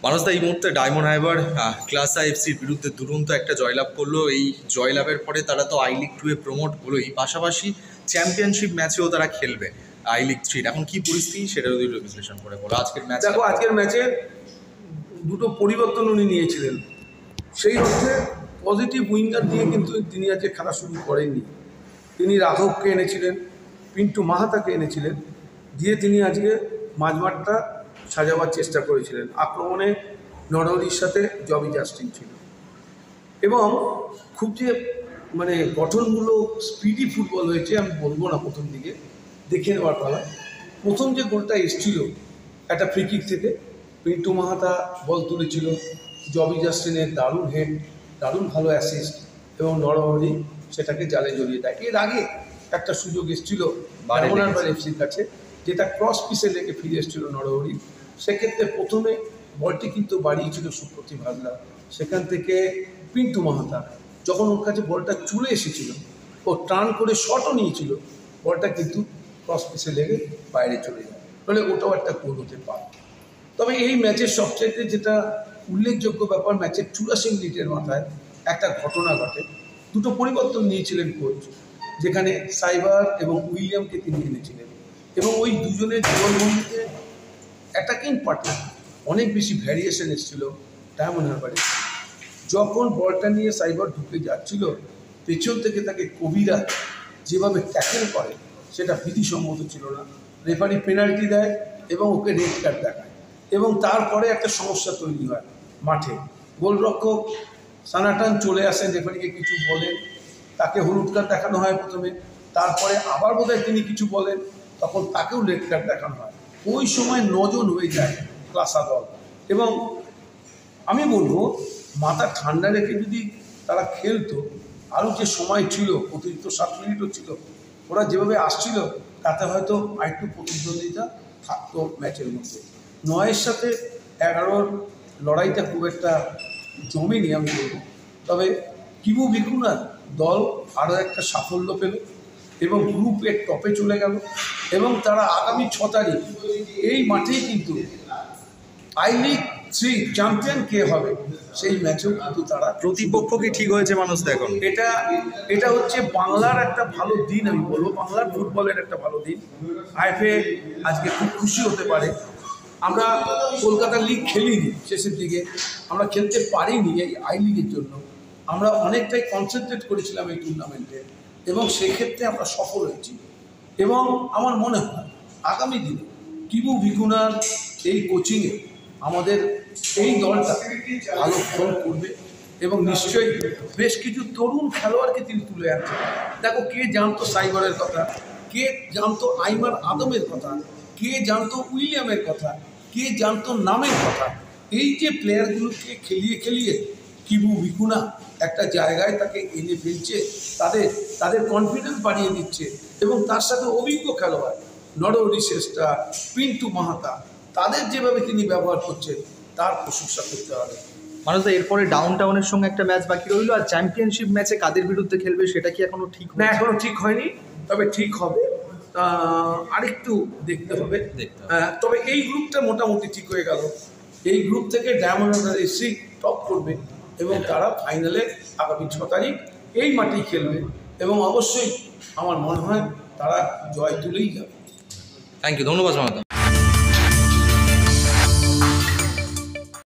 মানুষদা এই মুহূর্তে diamond Harbour class এফসির বিরুদ্ধে দুরন্ত একটা জয়লাভ করলো। এই জয়লাভের পরে তারা তো আই লিগ 2 এ প্রমোট হলোই, পাশাপাশি চ্যাম্পিয়নশিপ ম্যাচেও তারা খেলবে আই লিগ 3। এখন কি পরিস্থিতি সেটা যদি বিশ্লেষণ করে বলো। আজকের ম্যাচ দেখো, আজকের ম্যাচে দুটো পরিবর্তন উনি নিয়েছিলেন। সেই অর্থে পজিটিভ উইঙ্গার দিয়ে কিন্তু তিনি আজকে খেলা শুরু করেননি। তিনি রাঘবকে এনেছিলেন, পিন্টু মাহাতাকে এনেছিলেন, দিয়ে তিনি আজকে মাঝমাঠটা সাজাবার চেষ্টা করেছিলেন। আক্রমণে নরহরির সাথে জবি জাস্টিন ছিল এবং খুব যে গঠনমূলক স্পিডি ফুটবল হয়েছে আমি বলবো না। প্রথম দিকে দেখে নেওয়ার পালা। প্রথম যে গোলটা এসেছিল একটা ফ্রি কিক থেকে, পিন্টু মাহাতা বল তুলেছিল, জবি জাস্টিনের দারুণ হেড, দারুণ ভালো অ্যাসিস্ট এবং নরহরি সেটাকে জালে জড়িয়ে দেয়। এর আগে একটা সুযোগ এসেছিল ডায়মন্ড হারবার এফসির কাছে, যেটা ক্রস পিসে লেগে ফিরে এসেছিল নরহরি। সেক্ষেত্রে প্রথমে বলটি কিন্তু বাড়িয়েছিল সুপ্রতিভ হাজরা। সেখান থেকে পিন্টু মাহাতা যখন ওর কাছে বলটা চলে এসেছিল, ও টার্ন করে শটও নিয়েছিল, বলটা কিন্তু ক্রস পিসে লেগে বাইরে চলে যায়, ফলে ওটাও একটা গোল হতে পারে। তবে এই ম্যাচের সবচাইতে যেটা উল্লেখযোগ্য ব্যাপার, ম্যাচের 84 মিনিটের মাথায় একটা ঘটনা ঘটে। দুটো পরিবর্তন নিয়েছিলেন কোচ, যেখানে সাইবার এবং উইলিয়ামকে তিনি এনেছিলেন এবং ওই দুজনের জীবনবন্দিতে অ্যাটাকিং পার্টনার অনেক বেশি ভ্যারিয়েশন এসেছিল ডায়মন্ড হারবারে। যখন বলটা নিয়ে সাইবার ঢুকে যাচ্ছিল, পেছন থেকে তাকে কবিরা যেভাবে ট্যাকেল করে সেটা বিধিসম্মত ছিল না। রেফারি পেনাল্টি দেয় এবং ওকে রেড কার্ড দেখায় এবং তারপরে একটা সমস্যা তৈরি হয় মাঠে। গোলরক্ষক সানাটান চলে আসেন, রেফারিকে কিছু বলেন, তাকে হলুদ কার্ড দেখানো হয় প্রথমে, তারপরে আবার বোধহয় তিনি কিছু বলেন, তখন তাকেও রেড কার্ড দেখানো হয়। ওই সময় 9 জন হয়ে যায় ক্লাসা দল। এবং আমি বলবো মাথা ঠান্ডা রেখে যদি তারা খেলতো, আরও যে সময় ছিল, অতিরিক্ত 7 মিনিটও ছিল, ওরা যেভাবে আসছিল তাতে হয়তো আরেকটু প্রতিদ্বন্দ্বিতা থাকতো ম্যাচের মধ্যে। 9-এর সাথে 11-র লড়াইটা খুব একটা জমেনি আমি বলবো। তবে কিবু ভিকুনার দল আরও একটা সাফল্য পেল এবং গ্রুপের টপে চলে গেল এবং তারা আগামী 6 তারিখ এই মাঠেই কিন্তু আই লিগ 3 চ্যাম্পিয়ন কে হবে সেই ম্যাচেও কিন্তু তারা প্রতিপক্ষ কি ঠিক হয়েছে মানুষ? দেখো, এটা হচ্ছে বাংলার একটা ভালো দিন। আমি বলবো বাংলার ফুটবলের একটা ভালো দিন। আইএফএ আজকে খুব খুশি হতে পারে। আমরা কলকাতা লিগ খেলিনি, শেষের দিকে আমরা খেলতে পারিনি এই আই লিগের জন্য। আমরা অনেকটাই কনসেন্ট্রেট করেছিলাম এই টুর্নামেন্টে এবং সেক্ষেত্রে আমরা সফল হয়েছি। এবং আমার মনে হয় আগামী দিনে কিবু ভিকুনার এই কোচিংয়ে আমাদের এই দলটা ভালো ফল করবে এবং নিশ্চয়ই বেশ কিছু তরুণ খেলোয়াড়কে তিনি তুলে আনছেন। দেখো, কে জানতো সাইবারের কথা, কে জানতো আইমার আদমের কথা, কে জানতো উইলিয়ামের কথা, কে জানতো নামের কথা। এই যে প্লেয়ারগুলোকে খেলিয়ে খেলিয়ে কিবু ভিকুনা একটা জায়গায় তাকে এনে ফেলছে, তাদের কনফিডেন্স বাড়িয়ে দিচ্ছে এবং তার সাথে অভিজ্ঞ খেলোয়াড় নরহরি শ্রেষ্ঠা, পিন্টু মাহাতা, তাদের যেভাবে তিনি ব্যবহার করছেন তার প্রশংসা করতে হবে। মানুষদা এরপরে ডাউন টাউনের সঙ্গে একটা ম্যাচ বাকি রইল, আর চ্যাম্পিয়নশিপ ম্যাচে কাদের বিরুদ্ধে খেলবে সেটা কি এখনো ঠিক না? এখনো ঠিক হয়নি, তবে ঠিক হবে। আরেকটু দেখতে হবে। তবে এই গ্রুপটা মোটামুটি ঠিক হয়ে গেল। এই গ্রুপ থেকে ডায়মন্ড হারবার এফসি টপ করবে এবং তারা ফাইনালে আগামী 6 তারিখ এই মাঠেই খেলবে এবং অবশ্যই আমার মনে হয় তারা জয় তুলেই যাবে। থ্যাংক ইউ, ধন্যবাদ মানুষদা।